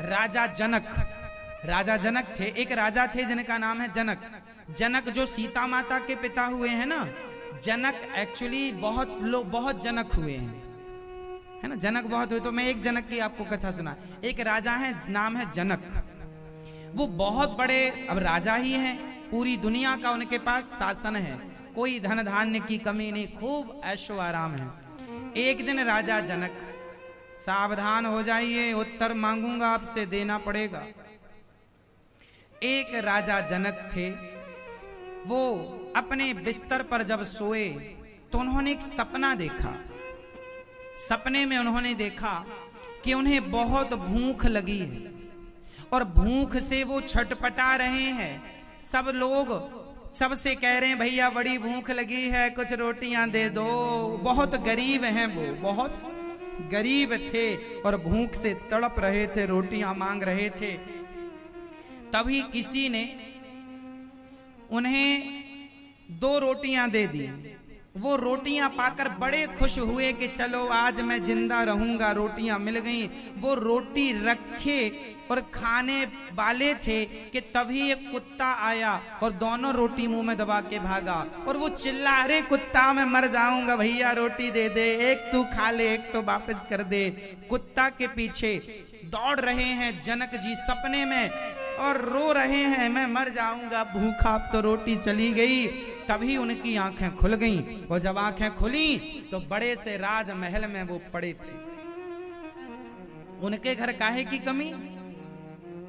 राजा जनक, राजा जनक थे। एक राजा थे जिनका नाम है जनक। जनक जो सीता माता के पिता हुए हैं ना, जनक एक्चुअली बहुत जनक हुए हैं, है ना, जनक बहुत हुए। तो मैं एक जनक की आपको कथा सुना। एक राजा है, नाम है जनक। वो बहुत बड़े अब राजा ही हैं, पूरी दुनिया का उनके पास शासन है, कोई धन धान्य की कमी नहीं, खूब ऐशो आराम है। एक दिन राजा जनक, सावधान हो जाइए, उत्तर मांगूंगा आपसे, देना पड़ेगा। एक राजा जनक थे, वो अपने बिस्तर पर जब सोए तो उन्होंने एक सपना देखा। सपने में उन्होंने देखा कि उन्हें बहुत भूख लगी है और भूख से वो छटपटा रहे हैं। सब लोग सबसे कह रहे हैं भैया बड़ी भूख लगी है, कुछ रोटियां दे दो। बहुत गरीब हैं वो, बहुत गरीब थे और भूख से तड़प रहे थे, रोटियां मांग रहे थे। तभी किसी ने उन्हें 2 रोटियां दे दी। वो रोटियां पाकर बड़े खुश हुए कि चलो आज मैं जिंदा रहूंगा, रोटियां मिल गईं। वो रोटी रखे और खाने वाले थे कि तभी एक कुत्ता आया और दोनों रोटी मुंह में दबा के भागा। और वो चिल्ला, अरे कुत्ता मैं मर जाऊंगा, भैया रोटी दे दे, एक तू खा ले, एक तो वापस कर दे। कुत्ता के पीछे दौड़ रहे हैं जनक जी सपने में और रो रहे हैं, मैं मर जाऊंगा भूखा, अब तो रोटी चली गई। तभी उनकी आंखें खुल गईं और जब आंखें खुली तो बड़े से राजमहल में वो पड़े थे। उनके घर काहे की कमी,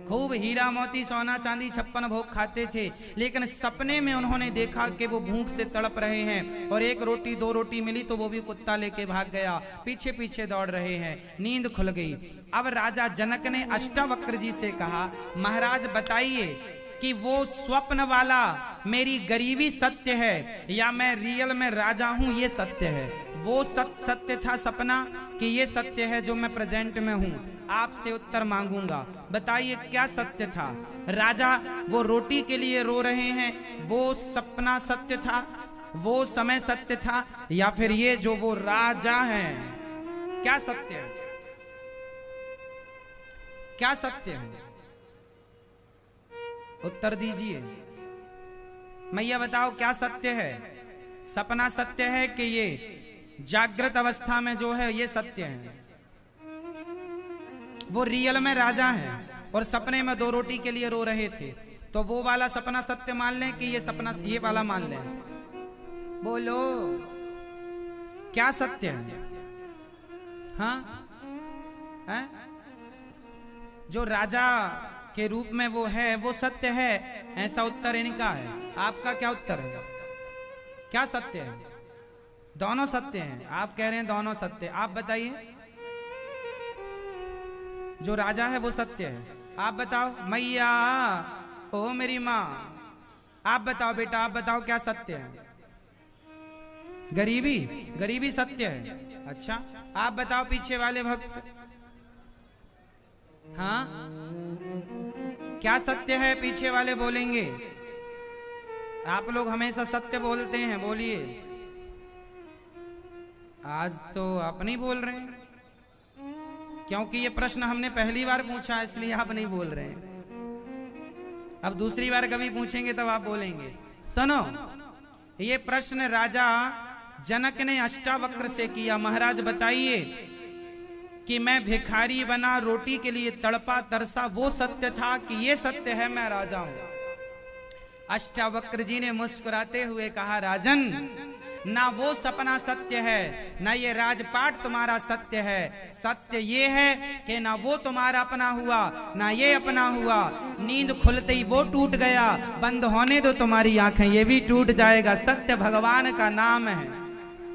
खूब हीरा मोती सोना चांदी 56 भोग खाते थे, लेकिन सपने में उन्होंने देखा कि वो भूख से तड़प रहे हैं और 1 रोटी 2 रोटी मिली तो वो भी कुत्ता लेके भाग गया, पीछे पीछे दौड़ रहे हैं। नींद खुल गई। अब राजा जनक ने अष्टावक्र जी से कहा, महाराज बताइए कि वो स्वप्न वाला मेरी गरीबी सत्य है या मैं रियल में राजा हूं ये सत्य है? वो सत्य था सपना कि ये सत्य है जो मैं प्रेजेंट में हूं? आपसे उत्तर मांगूंगा, बताइए क्या सत्य था? राजा वो रोटी के लिए रो रहे हैं, वो सपना सत्य था, वो समय सत्य था, या फिर ये जो वो राजा हैं, क्या सत्य है? क्या सत्य है? उत्तर दीजिए। मैया बताओ क्या सत्य है? सपना सत्य है कि ये जागृत अवस्था में जो है ये सत्य है? वो रियल में राजा हैं और सपने में 2 रोटी के लिए रो रहे थे, तो वो वाला सपना सत्य मान लें कि ये सपना ये वाला मान लें? बोलो क्या सत्य है? हाँ है? जो राजा के रूप में वो है वो सत्य है, ऐसा उत्तर इनका है। आपका क्या उत्तर है? क्या सत्य है? दोनों सत्य हैं। आप कह रहे हैं दोनों सत्य, आप बताइए। जो राजा है वो सत्य है, आप बताओ। मैया ओ मेरी माँ, आप बताओ बेटा, आप बताओ क्या सत्य है? गरीबी, गरीबी सत्य है। अच्छा, आप बताओ पीछे वाले भक्त, हाँ क्या सत्य है? पीछे वाले बोलेंगे। आप लोग हमेशा सत्य बोलते हैं, बोलिए। आज तो आप नहीं बोल रहे हैं, क्योंकि ये प्रश्न हमने पहली बार पूछा इसलिए आप नहीं बोल रहे हैं। अब दूसरी बार कभी पूछेंगे तब आप बोलेंगे। सुनो, ये प्रश्न राजा जनक ने अष्टावक्र से किया। महाराज बताइए कि मैं भिखारी बना, रोटी के लिए तड़पा तरसा, वो सत्य था कि ये सत्य है मैं राजा हूं? अष्टावक्र जी ने मुस्कुराते हुए कहा, राजन ना वो सपना सत्य है, ना ये राजपाट तुम्हारा सत्य है। सत्य ये है कि ना वो तुम्हारा अपना हुआ, ना ये अपना हुआ। नींद खुलते ही वो टूट गया, बंद होने दो तुम्हारी आंखें, ये भी टूट जाएगा। सत्य भगवान का नाम है,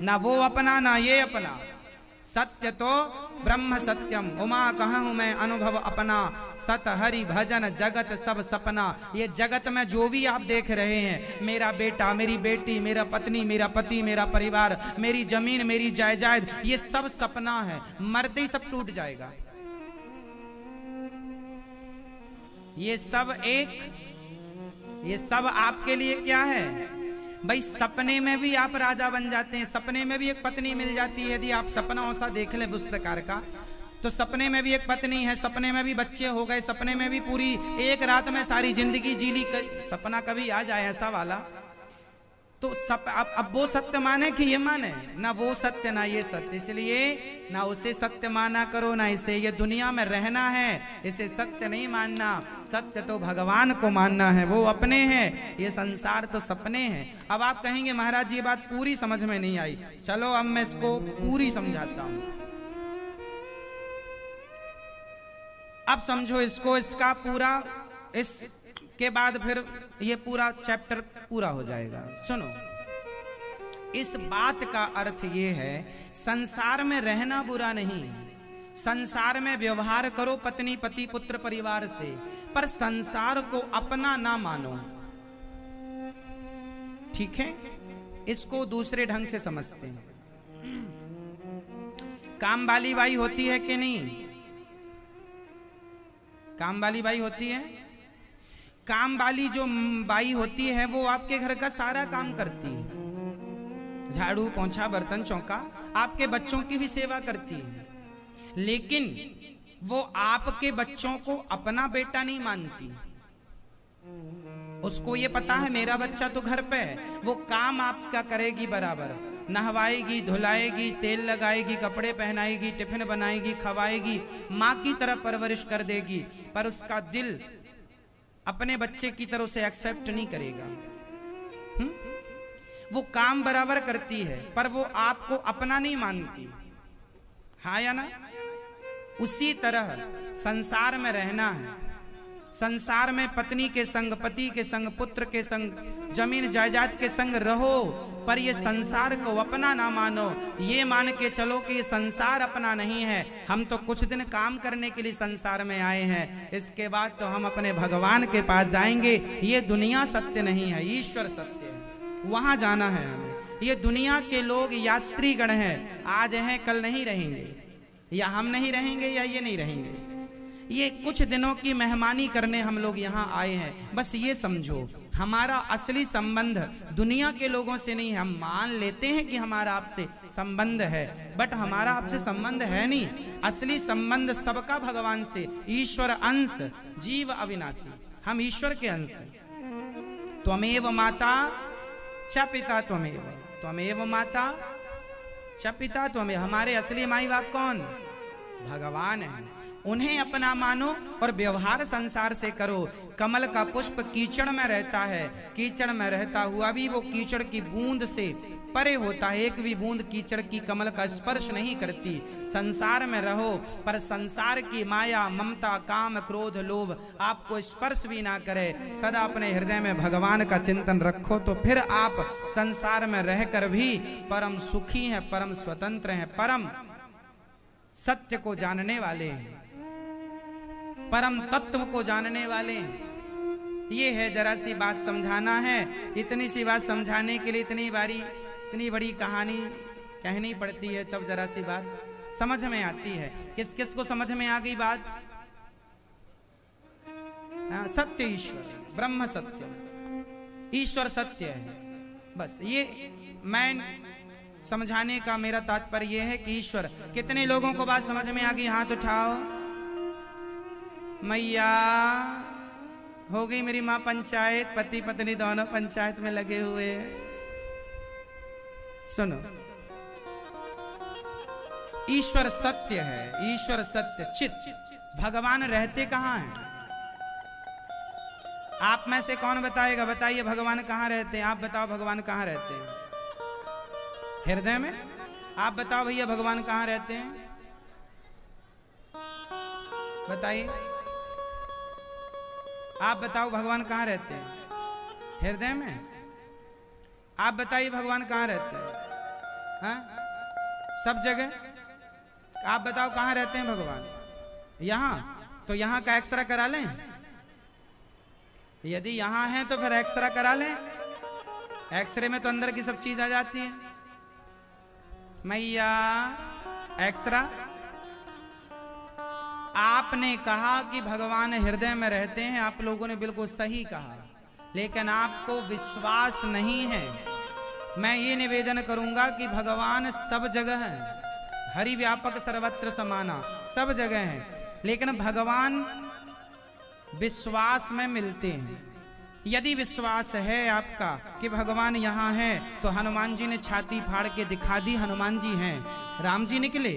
ना वो अपना ना ये अपना। सत्य तो ब्रह्म सत्यम, उमा कहूँ मैं अनुभव अपना। सत हरि भजन जगत सब सपना। ये जगत में जो भी आप देख रहे हैं, मेरा बेटा, मेरी बेटी, मेरा पत्नी, मेरा पति, मेरा परिवार, मेरी जमीन, मेरी जायदाद, ये सब सपना है, मरते ही सब टूट जाएगा। ये सब आपके लिए क्या है भाई? सपने में भी आप राजा बन जाते हैं, सपने में भी एक पत्नी मिल जाती है। यदि आप सपना ऐसा देख लें उस प्रकार का, तो सपने में भी एक पत्नी है, सपने में भी बच्चे हो गए, सपने में भी पूरी एक रात में सारी जिंदगी जी ली। सपना कभी आ जाए ऐसा वाला, तो अब वो सत्य माने कि ये माने? ना वो सत्य ना ये सत्य, इसलिए ना उसे सत्य माना करो ना इसे। ये दुनिया में रहना है, इसे सत्य नहीं मानना। सत्य तो भगवान को मानना है, वो अपने हैं, ये संसार तो सपने हैं। अब आप कहेंगे महाराज ये बात पूरी समझ में नहीं आई, चलो अब मैं इसको पूरी समझाता हूं। अब समझो इसको, इसका पूरा, इसके बाद फिर ये पूरा चैप्टर पूरा हो जाएगा। सुनो, इस बात का अर्थ ये है, संसार में रहना बुरा नहीं, संसार में व्यवहार करो पत्नी पति पुत्र परिवार से, पर संसार को अपना ना मानो। ठीक है, इसको दूसरे ढंग से समझते हैं। काम वाली बाई होती है कि नहीं? काम वाली बाई होती है। काम वाली जो बाई होती है वो आपके घर का सारा काम करती है, झाड़ू पोंछा बर्तन चौका, आपके बच्चों की भी सेवा करती है, लेकिन वो आपके बच्चों को अपना बेटा नहीं मानती। उसको ये पता है मेरा बच्चा तो घर पे है, वो काम आपका करेगी बराबर, नहवाएगी, धुलाएगी, तेल लगाएगी, कपड़े पहनाएगी, टिफिन बनाएगी, खवाएगी, माँ की तरह परवरिश कर देगी, पर उसका दिल अपने बच्चे की तरह से एक्सेप्ट नहीं करेगा। वो काम बराबर करती है, पर वो आपको अपना नहीं मानती। हाँ या ना? उसी तरह संसार में रहना है। संसार में पत्नी के संग, पति के संग, पुत्र के संग, जमीन जायदाद के संग रहो, पर ये संसार को अपना ना मानो। ये मान के चलो कि ये संसार अपना नहीं है, हम तो कुछ दिन काम करने के लिए संसार में आए हैं, इसके बाद तो हम अपने भगवान के पास जाएंगे। ये दुनिया सत्य नहीं है, ईश्वर सत्य है, वहां जाना है हमें। ये दुनिया के लोग यात्रीगण हैं, आज हैं कल नहीं रहेंगे, या हम नहीं रहेंगे या ये नहीं रहेंगे। ये कुछ दिनों की मेहमानी करने हम लोग यहाँ आए हैं। बस ये समझो, हमारा असली संबंध दुनिया के लोगों से नहीं है। हम मान लेते हैं कि हमारा आपसे संबंध है, बट हमारा आपसे संबंध है नहीं। असली संबंध सबका भगवान से। ईश्वर अंश, जीव अविनाशी, हम ईश्वर के अंश हैं। त्वमेव माता च पिता त्वमेव, त्वमेव माता च पिता त्वमेव। हमारे असली माई बाप कौन? भगवान है। उन्हें अपना मानो और व्यवहार संसार से करो। कमल का पुष्प कीचड़ में रहता है, कीचड़ में रहता हुआ भी वो कीचड़ की बूंद से परे होता है। एक भी बूंद कीचड़ की कमल का स्पर्श नहीं करती। संसार में रहो, पर संसार की माया, ममता, काम, क्रोध, लोभ आपको स्पर्श भी ना करे। सदा अपने हृदय में भगवान का चिंतन रखो, तो फिर आप संसार में रहकर भी परम सुखी हैं, परम स्वतंत्र हैं, परम सत्य को जानने वाले हैं, परम तत्व को जानने वाले हैं। ये है, जरा सी बात समझाना है। इतनी सी बात समझाने के लिए इतनी बड़ी कहानी कहनी पड़ती है, तब जरा सी बात समझ में आती है। किस किस को समझ में आ गई बात? सत्य ईश्वर, ब्रह्म सत्य, ईश्वर सत्य है। बस ये मैं समझाने का मेरा तात्पर्य यह है कि ईश्वर। कितने लोगों को बात समझ में आ गई? हाथ उठाओ। मैया हो गई मेरी माँ पंचायत, पति पत्नी दोनों पंचायत में लगे हुए हैं। सुनो, ईश्वर सत्य है, ईश्वर सत्य चित। भगवान रहते कहाँ हैं? आप में से कौन बताएगा? बताइए भगवान कहाँ रहते हैं? आप बताओ भगवान कहाँ रहते हैं? हृदय में। आप बताओ भैया भगवान कहाँ रहते हैं? बताइए, आप बताओ भगवान कहाँ रहते हैं? हृदय में। आप बताइए भगवान कहाँ रहते हैं? हाँ? सब जगह। आप बताओ कहाँ रहते हैं भगवान? यहाँ। तो यहाँ का एक्सरा करा लें? यदि यहाँ है तो फिर एक्सरा करा लें। एक्सरे में तो अंदर की सब चीज आ जाती है। मैया एक्सरा। आपने कहा कि भगवान हृदय में रहते हैं, आप लोगों ने बिल्कुल सही कहा, लेकिन आपको विश्वास नहीं है। मैं ये निवेदन करूंगा कि भगवान सब जगह है, हरि व्यापक सर्वत्र समाना, सब जगह है, लेकिन भगवान विश्वास में मिलते हैं। यदि विश्वास है आपका कि भगवान यहाँ है, तो हनुमान जी ने छाती फाड़ के दिखा दी, हनुमान जी हैं। राम जी निकले,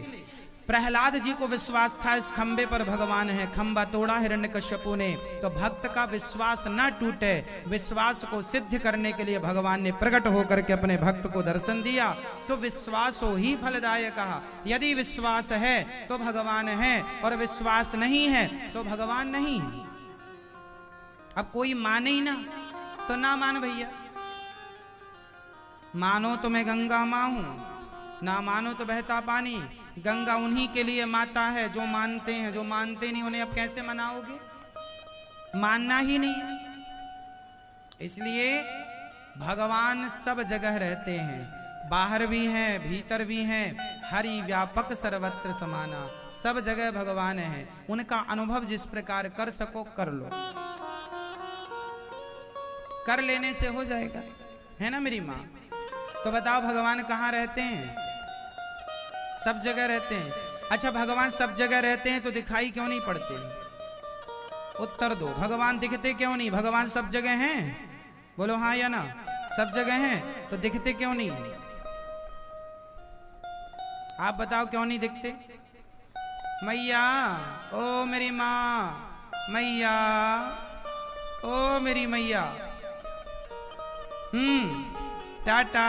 प्रहलाद जी को विश्वास था इस खंबे पर भगवान है, खंबा तोड़ा हिरण्यकश्यपु ने। तो भक्त का विश्वास न टूटे, विश्वास को सिद्ध करने के लिए भगवान ने प्रकट होकर के अपने भक्त को दर्शन दिया। तो विश्वास हो ही फलदायक कहा। यदि विश्वास है तो भगवान है, और विश्वास नहीं है तो भगवान नहीं है। अब कोई माने ही ना तो ना मान भैया, मानो तो मैं गंगा माँ हूं, ना मानो तो बहता पानी। गंगा उन्हीं के लिए माता है जो मानते हैं, जो मानते नहीं उन्हें अब कैसे मनाओगे? मानना ही नहीं है। इसलिए भगवान सब जगह रहते हैं, बाहर भी हैं भीतर भी हैं, हरि व्यापक सर्वत्र समाना, सब जगह भगवान है। उनका अनुभव जिस प्रकार कर सको कर लो, कर लेने से हो जाएगा, है ना मेरी माँ? तो बताओ भगवान कहाँ रहते हैं? सब जगह रहते हैं। अच्छा, भगवान सब जगह रहते हैं तो दिखाई क्यों नहीं पड़ते? उत्तर दो, भगवान दिखते क्यों नहीं? भगवान सब जगह हैं, बोलो हाँ या ना? सब जगह हैं तो दिखते क्यों नहीं? आप बताओ क्यों नहीं दिखते? मैया, ओ मेरी माँ, मैया, ओ मेरी मैया, टाटा,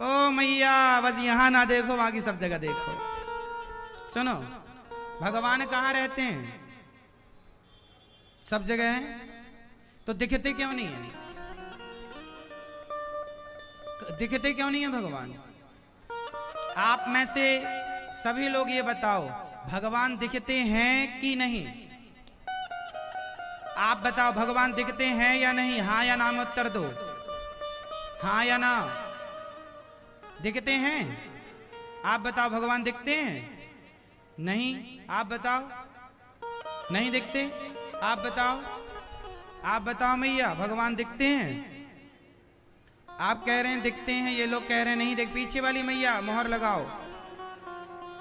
ओ मैया, बस यहां ना देखो, बाकी सब जगह देखो। सुनो, भगवान कहाँ रहते हैं? सब जगह हैं, तो दिखते क्यों नहीं है? दिखते क्यों नहीं है भगवान? आप में से सभी लोग ये बताओ, भगवान दिखते हैं कि नहीं? आप बताओ, भगवान दिखते हैं या नहीं? हाँ या ना में उत्तर दो, हाँ या ना? दिखते हैं? आप बताओ, भगवान दिखते हैं? नहीं। आप बताओ, नहीं दिखते? आप बताओ, आप बताओ मैया, भगवान दिखते हैं? आप कह रहे हैं दिखते हैं, ये लोग कह रहे हैं नहीं दिख। पीछे वाली मैया मोहर लगाओ,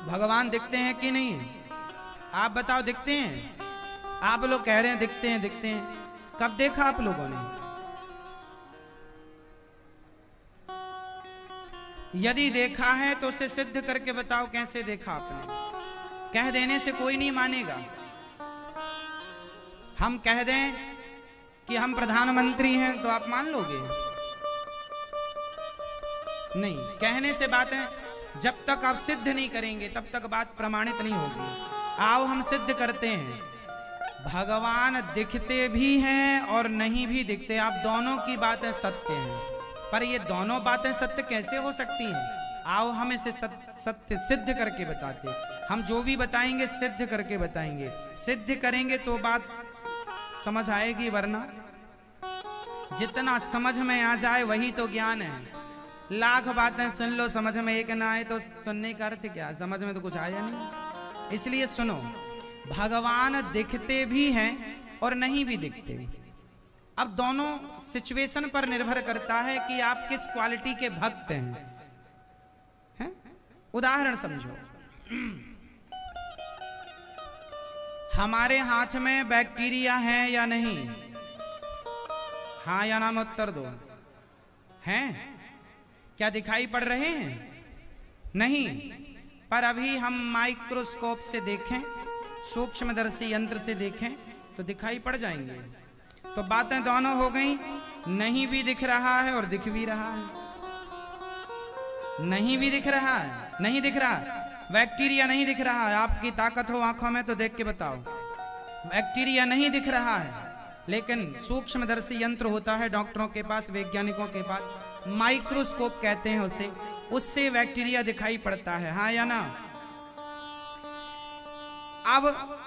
भगवान दिखते हैं कि नहीं? आप बताओ, दिखते हैं? आप लोग कह रहे हैं दिखते हैं, दिखते हैं। कब देखा आप लोगों ने? यदि देखा है तो उसे सिद्ध करके बताओ कैसे देखा आपने। कह देने से कोई नहीं मानेगा। हम कह दें कि हम प्रधानमंत्री हैं तो आप मान लोगे? नहीं। कहने से बातें, जब तक आप सिद्ध नहीं करेंगे तब तक बात प्रमाणित नहीं होगी। आओ हम सिद्ध करते हैं। भगवान दिखते भी हैं और नहीं भी दिखते, आप दोनों की बातें सत्य हैं। पर ये दोनों बातें सत्य कैसे हो सकती हैं? आओ हम इसे सत्य सिद्ध करके बताते। हम जो भी बताएंगे सिद्ध करके बताएंगे। सिद्ध करेंगे तो बात समझ आएगी, वरना जितना समझ में आ जाए वही तो ज्ञान है। लाख बातें सुन लो, समझ में एक ना आए तो सुनने का अर्थ क्या? समझ में तो कुछ आया नहीं। इसलिए सुनो, भगवान दिखते भी हैं और नहीं भी दिखते। अब दोनों सिचुएशन पर निर्भर करता है कि आप किस क्वालिटी के भक्त हैं? उदाहरण समझो, हमारे हाथ में बैक्टीरिया है या नहीं? हाँ या ना में उत्तर दो। हैं? क्या दिखाई पड़ रहे हैं? नहीं। पर अभी हम माइक्रोस्कोप से देखें, सूक्ष्मदर्शी यंत्र से देखें तो दिखाई पड़ जाएंगे। तो बातें दोनों हो गई, नहीं भी दिख रहा है और दिख भी रहा है। नहीं भी दिख रहा है, नहीं दिख रहा, बैक्टीरिया नहीं दिख रहा है। आपकी ताकत हो आंखों में तो देख के बताओ। बैक्टीरिया नहीं दिख रहा है, लेकिन सूक्ष्मदर्शी यंत्र होता है डॉक्टरों के पास, वैज्ञानिकों के पास, माइक्रोस्कोप कहते हैं उसे, उससे बैक्टीरिया दिखाई पड़ता है। हाँ या ना? अब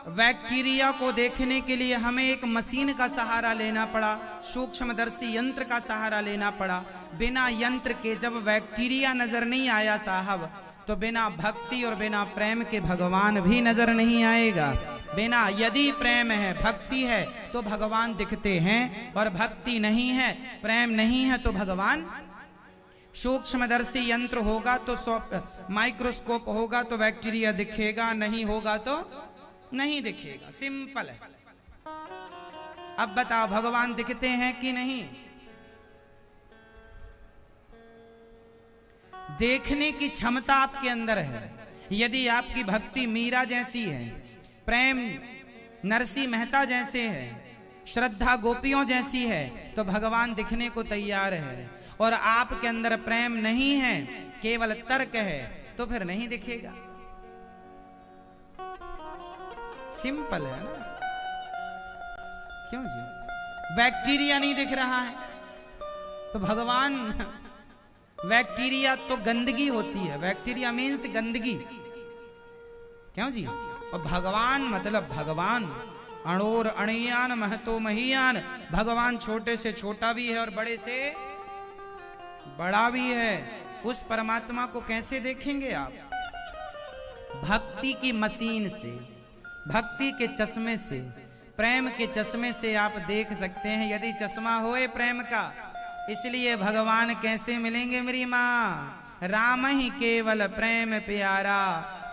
बैक्टीरिया को देखने के लिए हमें एक मशीन का सहारा लेना पड़ा, सूक्ष्मदर्शी यंत्र का सहारा लेना पड़ा। बिना यंत्र के जब बैक्टीरिया नजर नहीं आया साहब, तो बिना भक्ति और बिना प्रेम के भगवान भी नजर नहीं आएगा। बिना, यदि प्रेम है, भक्ति है तो भगवान दिखते हैं, और भक्ति नहीं है, प्रेम नहीं है तो भगवान सूक्ष्मदर्शी यंत्र होगा तो माइक्रोस्कोप होगा तो बैक्टीरिया दिखेगा, नहीं होगा तो नहीं दिखेगा। सिंपल है। अब बताओ भगवान दिखते हैं कि नहीं? देखने की क्षमता आपके अंदर है। यदि आपकी भक्ति मीरा जैसी है, प्रेम नरसी मेहता जैसे है, श्रद्धा गोपियों जैसी है, तो भगवान दिखने को तैयार है। और आपके अंदर प्रेम नहीं है, केवल तर्क है, तो फिर नहीं दिखेगा। सिंपल है ना? क्यों जी? बैक्टीरिया नहीं दिख रहा है तो भगवान, बैक्टीरिया तो गंदगी होती है, बैक्टीरिया मीन्स गंदगी, क्यों जी? और भगवान मतलब भगवान, अणोर अणियान महतो महीयान। भगवान छोटे से छोटा भी है और बड़े से बड़ा भी है। उस परमात्मा को कैसे देखेंगे आप? भक्ति की मशीन से, भक्ति के चश्मे से, प्रेम के चश्मे से आप देख सकते हैं, यदि चश्मा होए प्रेम का। इसलिए भगवान कैसे मिलेंगे मेरी माँ? राम ही केवल प्रेम प्यारा,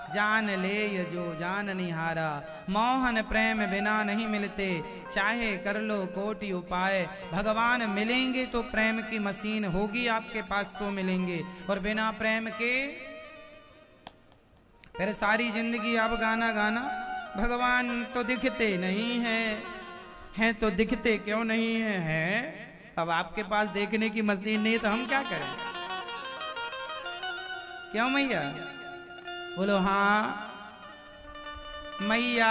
जान ले ये जो जान निहारा। मोहन प्रेम बिना नहीं मिलते, चाहे कर लो कोटि उपाय। भगवान मिलेंगे तो प्रेम की मशीन होगी आपके पास तो मिलेंगे, और बिना प्रेम के फिर सारी जिंदगी आप गाना गाना। भगवान तो दिखते नहीं हैं तो दिखते क्यों नहीं हैं? अब आपके पास देखने की मशीन नहीं तो हम क्या करें? क्यों मैया? बोलो हाँ मैया।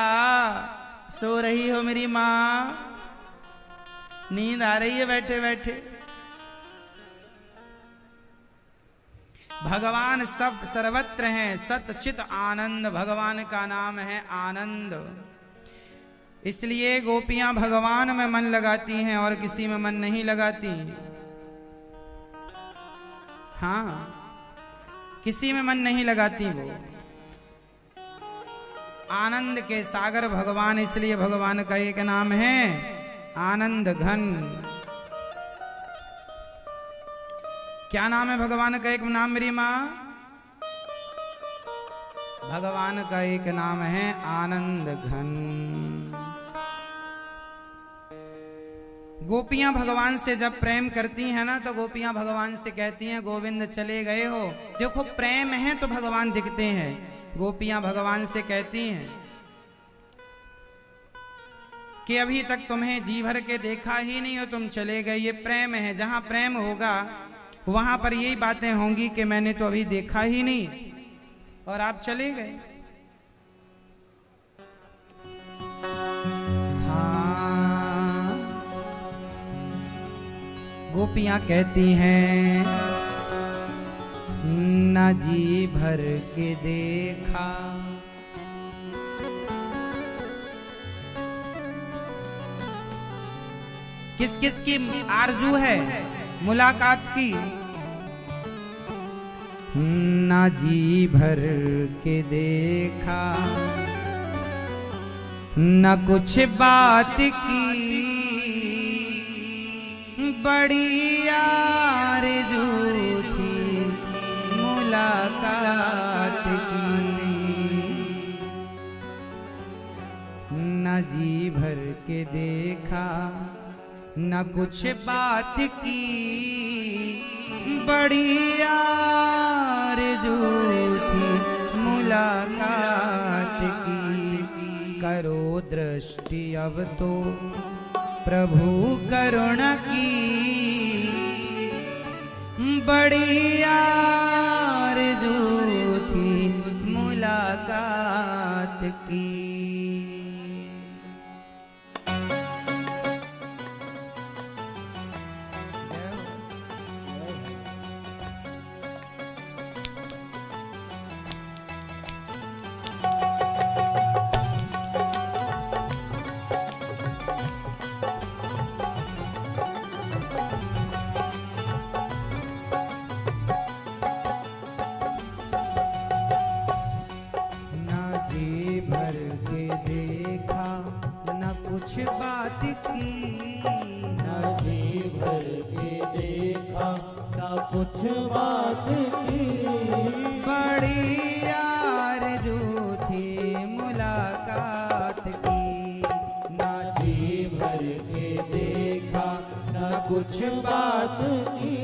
सो रही हो मेरी माँ? नींद आ रही है बैठे बैठे? भगवान सब सर्वत्र हैं, सत चित आनंद। भगवान का नाम है आनंद। इसलिए गोपियां भगवान में मन लगाती हैं और किसी में मन नहीं लगाती। हाँ, किसी में मन नहीं लगाती वो। आनंद के सागर भगवान, इसलिए भगवान का एक नाम है आनंद घन। क्या नाम है भगवान का? एक नाम मेरी माँ, भगवान का एक नाम है आनंद घन। गोपियां भगवान से जब प्रेम करती हैं ना, तो गोपियां भगवान से कहती हैं गोविंद चले गए हो। देखो प्रेम है तो भगवान दिखते हैं। गोपियां भगवान से कहती हैं कि अभी तक तुम्हें जी भर के देखा ही नहीं हो, तुम चले गए। ये प्रेम है। जहां प्रेम होगा वहां पर यही बातें होंगी कि मैंने तो अभी देखा ही नहीं और आप चले गए। हाँ, गोपियां कहती हैं न जी भर के देखा, किस किस की आरजू है मुलाकात की? ना जी भर के देखा, न कुछ बात की, बड़ी आरज़ू थी मुलाकात की। न जी भर के देखा, न कुछ बात की, बड़ी आरज़ू थी मुलाकात की। करो दृष्टि अब तो प्रभु करुणा की, बड़ी आरज़ू थी मुलाकात की। बात की, न जी भर के देखा, न कुछ बात की, बड़ी आरज़ू थी मुलाकात की। ना जी भर के देखा न कुछ बात की,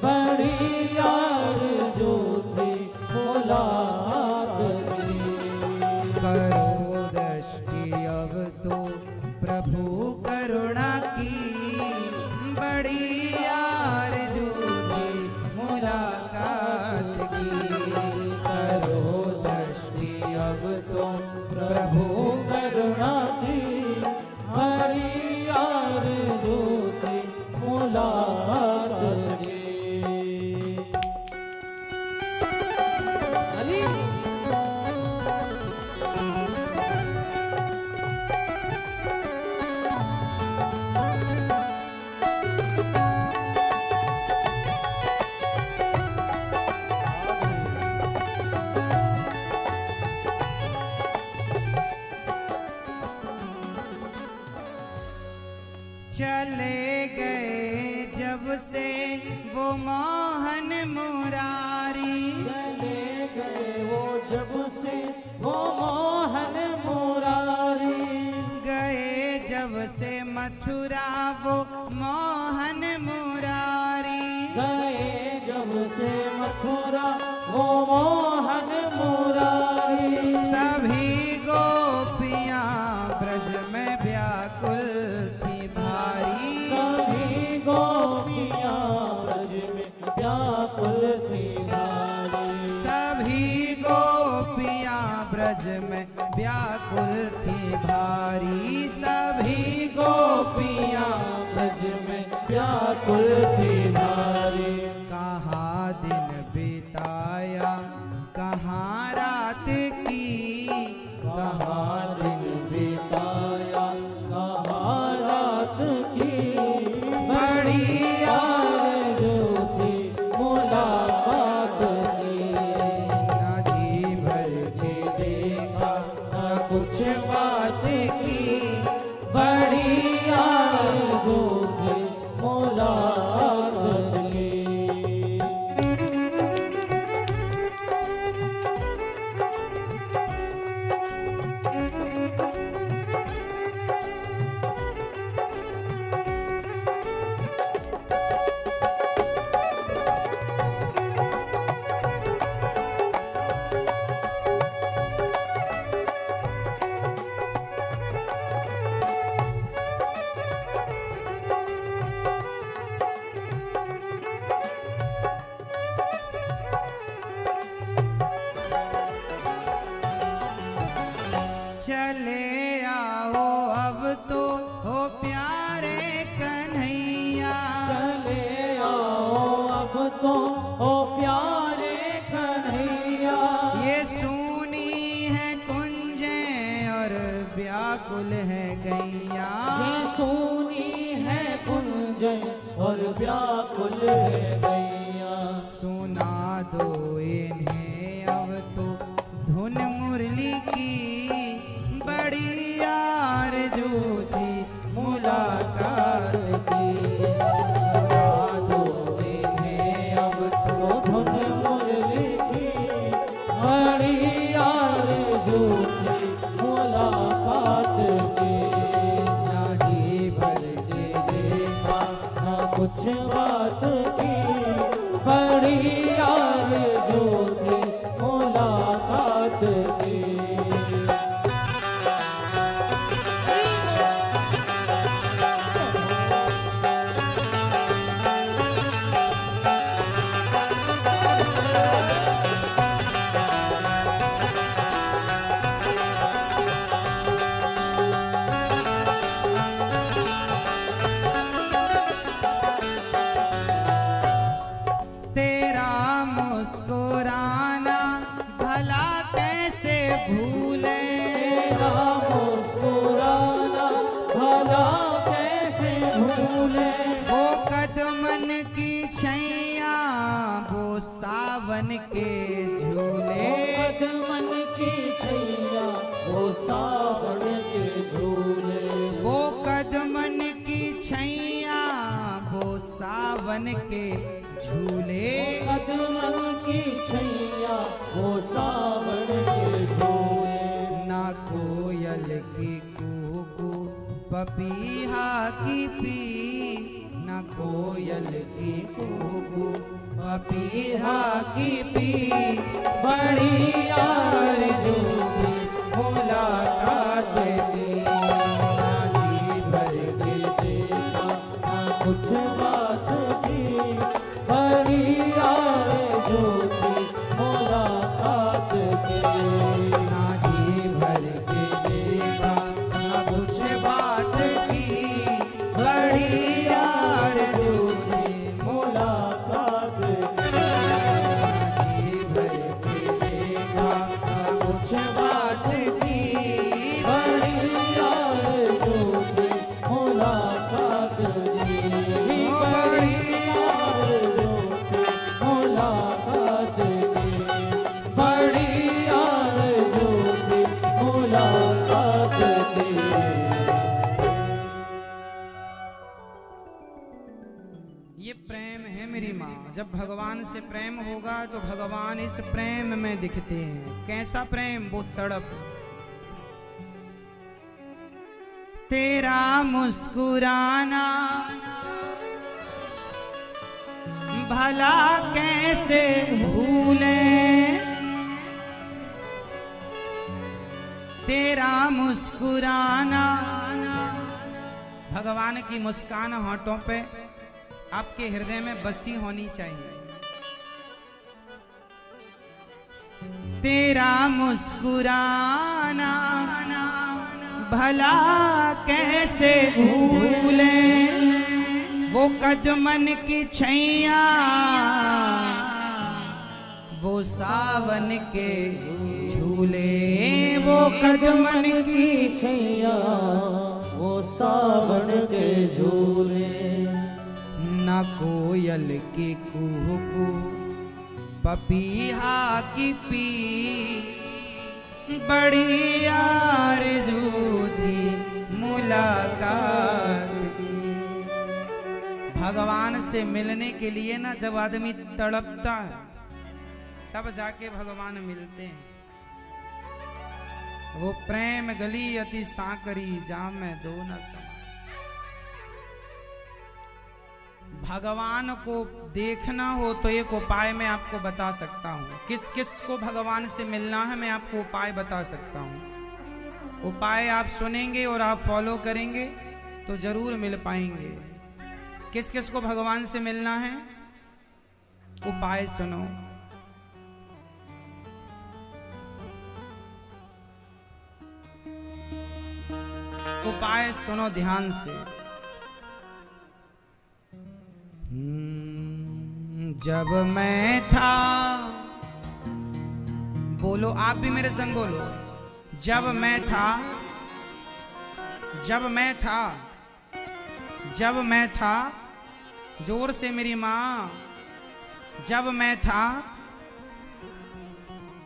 बड़ी आरज़ू थी मुलाकात की। करो दृष्टि अब तो प्रभु करुणा की, बड़ी आरज़ू थी मुलाकात की। करो दृष्टि अब तो प्रभु करुणा की, बड़ी आरज़ू थी मुलाकात की। चले गए जब से वो मोहन मुरारी, चले गए वो जब से वो मोहन मुरारी, गए जब से मथुरा वो मोहन मुरारी। गए जब से मथुरा वो मोहन मुरारी। सभी गोपियां ब्रज में व्याकुल थी भारी, सभी गोपियां ब्रज में व्याकुल थी भारी। सभी गोपियां ब्रज में व्याकुल थी भारी। सभी गोपियां ब्रज में व्याकुल थी भारी। कहाँ दिन बिताया कहाँ रात की, कहाँ दिन बिताया कहाँ रात की, बड़ी आरज़ू थी मुलाकात की। ना जी भर के देखा न कुछ बात की, बड़ी आरज़ू थी मुलाकात की। चले आओ अब तो हो प्यारे कन्हैया। चले आओ अब तो ओ प्यारे कन्हैया। ये सुनी है कुंजें और व्याकुल है गैया। ये सुनी है कुंजन और व्याकुल है गैया। सुना दो इन्हें अब तो धुन मुरली की, बड़ी आरज़ू थी मुलाकात की। सुना दो इन्हें अब तो धुन मुरली की, बड़ी आरज़ू थी मुलाकात की। ना जी भर के देखा न कुछ बात की, बड़ी आरज़ू थी मुलाकात की। तेरा मुस्कुराना भला कैसे भूले। तेरा मुस्कुराना भला कैसे भूले। वो कदमन की छैया वो सावन के झूले। कदमन की छैया वो सावन के झूले। वो कदमन की छैया वो सावन के झूले, कदमन की छैया वो सावन के झूले। ना कोयल की कूकू पपीहा की पी, ना कोयल की कूकू पपीहा की पी, बड़ी आरज़ू थी मुलाकात की। ना जी भर के देखा ना कुछ बात की, बड़ी आरज़ू थी मुलाकात की। ना जी भर के देखा ना कुछ बात की, बड़ी आरज़ू थी मुलाकात की। ना जी भर के देखा ना कुछ बात की, बड़ी आरज़ू थी मुलाकात की। बड़ी आरज़ू थी मुलाकात की। बड़ी आरज़ू थी मुलाकात की। ये प्रेम है मेरी माँ। जब भगवान से प्रेम होगा तो भगवान इस प्रेम में दिखते हैं। कैसा प्रेम? वो तड़प। तेरा मुस्कुराना भला कैसे भूलें, तेरा मुस्कुराना। भगवान की मुस्कान होठों पे आपके हृदय में बसी होनी चाहिए। तेरा मुस्कुराना भला कैसे भूलें, वो कदमन की छैया वो सावन के झूले, वो कदमन की छैया वो सावन के झूले। ना कोयल की कुहू पपीहा की पी, बड़ी आरज़ू थी मुलाकात की। भगवान से मिलने के लिए ना जब आदमी तड़पता है तब जाके भगवान मिलते हैं। वो प्रेम गली अति सांकरी जाम में दो न समा। भगवान को देखना हो तो एक उपाय मैं आपको बता सकता हूँ। किस किस को भगवान से मिलना है मैं आपको उपाय बता सकता हूँ। उपाय आप सुनेंगे और आप फॉलो करेंगे तो जरूर मिल पाएंगे। किस किस को भगवान से मिलना है? उपाय सुनो। उपाय सुनो ध्यान से। जब मैं था, बोलो आप भी मेरे संग बोलो। जब मैं था, जब मैं था, जब मैं था, जोर से मेरी माँ। जब मैं था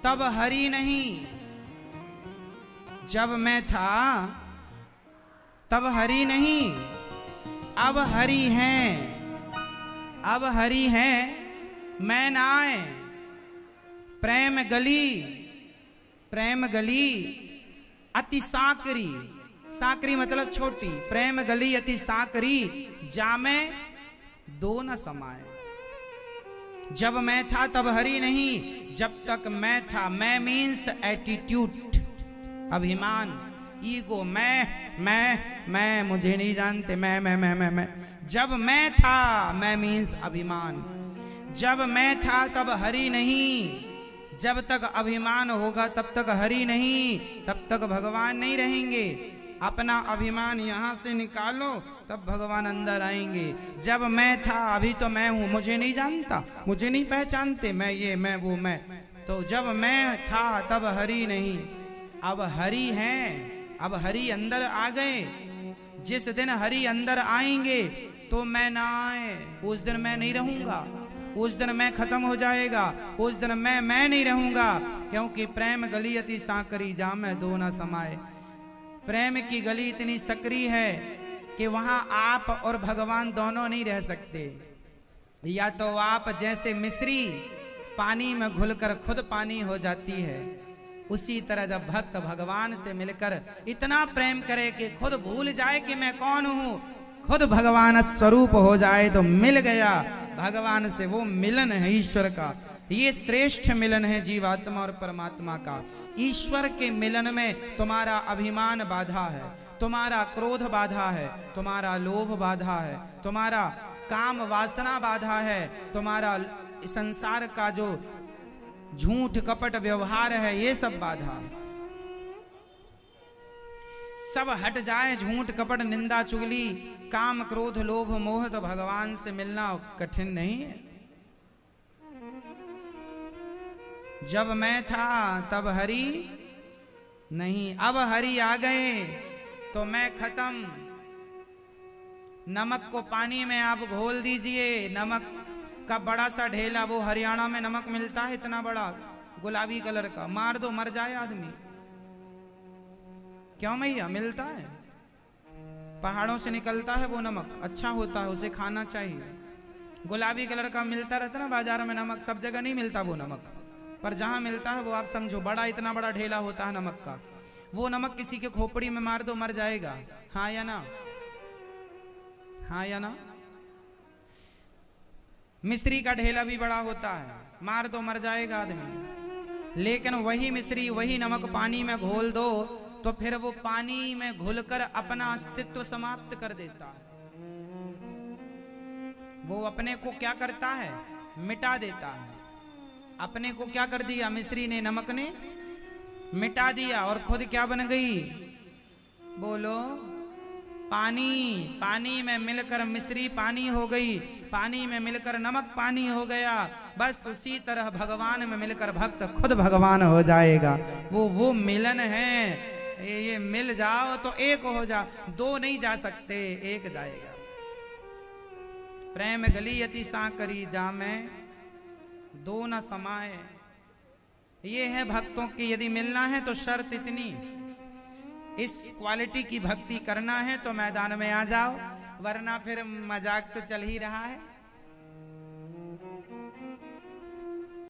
तब हरि नहीं, जब मैं था तब हरि नहीं, अब हरि हैं, अब हरि हैं। मैं नाए प्रेम गली, प्रेम गली अति साकरी, साकरी मतलब छोटी। प्रेम गली अति साकरी जामे दो न समाए। जब मैं था तब हरि नहीं, जब तक मैं था। मैं मीन्स एटीट्यूड, अभिमान, ईगो। मैं मुझे नहीं जानते, मैं। जब मैं था, मैं मीन्स अभिमान। जब मैं था तब हरि नहीं। जब तक अभिमान होगा तब तक हरि नहीं, तब तक भगवान नहीं रहेंगे। अपना अभिमान यहाँ से निकालो तब भगवान अंदर आएंगे। जब मैं था, अभी तो मैं हूँ, मुझे नहीं जानता, मुझे नहीं पहचानते, मैं ये मैं वो मैं। तो जब मैं था तब हरि नहीं, अब हरि हैं, अब हरि अंदर आ गए। जिस दिन हरि अंदर आएंगे तो मैं ना आए, उस दिन मैं नहीं रहूंगा, उस दिन मैं खत्म हो जाएगा, उस दिन मैं नहीं रहूंगा। क्योंकि प्रेम गली अति सांकरी जामे दो न समाए। प्रेम की गली इतनी सकरी है कि वहां आप और भगवान दोनों नहीं रह सकते। या तो आप जैसे मिश्री पानी में घुलकर खुद पानी हो जाती है, उसी तरह जब भक्त भगवान से मिलकर इतना प्रेम करे कि खुद भूल जाए कि मैं कौन हूं, खुद भगवान स्वरूप हो जाए तो मिल गया भगवान से। वो मिलन है ईश्वर का, ये श्रेष्ठ मिलन है जीवात्मा और परमात्मा का। ईश्वर के मिलन में तुम्हारा अभिमान बाधा है, तुम्हारा क्रोध बाधा है, तुम्हारा लोभ बाधा है, तुम्हारा काम वासना बाधा है, तुम्हारा संसार का जो झूठ कपट व्यवहार है ये सब बाधा है। सब हट जाए, झूठ कपट निंदा चुगली काम क्रोध लोभ मोह, तो भगवान से मिलना कठिन नहीं है। जब मैं था तब हरि नहीं, अब हरि आ गए तो मैं खत्म। नमक को पानी में आप घोल दीजिए, नमक का बड़ा सा ढेला, वो हरियाणा में नमक मिलता है इतना बड़ा गुलाबी कलर का, मार दो मर जाए आदमी। क्यों मैया? मिलता है, पहाड़ों से निकलता है वो नमक, अच्छा होता है, उसे खाना चाहिए। गुलाबी कलर का मिलता रहता ना बाजार में नमक, सब जगह नहीं मिलता वो नमक, पर जहां मिलता है वो आप समझो बड़ा, इतना बड़ा ढेला होता है नमक का। वो नमक किसी के खोपड़ी में मार दो मर जाएगा, हाँ या ना? हाँ या ना? मिश्री का ढेला भी बड़ा होता है, मार दो मर जाएगा आदमी। लेकिन वही मिश्री वही नमक पानी में घोल दो तो फिर वो पानी में घुलकर अपना अस्तित्व समाप्त कर देता है। वो अपने को क्या करता है? मिटा देता है। अपने को क्या कर दिया? मिश्री ने, नमक ने मिटा दिया और खुद क्या बन गई? बोलो, पानी। पानी में मिलकर मिश्री पानी हो गई, पानी में मिलकर नमक पानी हो गया। बस उसी तरह भगवान में मिलकर भक्त खुद भगवान हो जाएगा। वो मिलन है, ये मिल जाओ तो एक हो जाओ, दो नहीं जा सकते, एक जाएगा। प्रेम गली अति सांकरी जामे दो न समाए। ये है भक्तों की, यदि मिलना है तो शर्त इतनी, इस क्वालिटी की भक्ति करना है तो मैदान में आ जाओ, वरना फिर मजाक तो चल ही रहा है।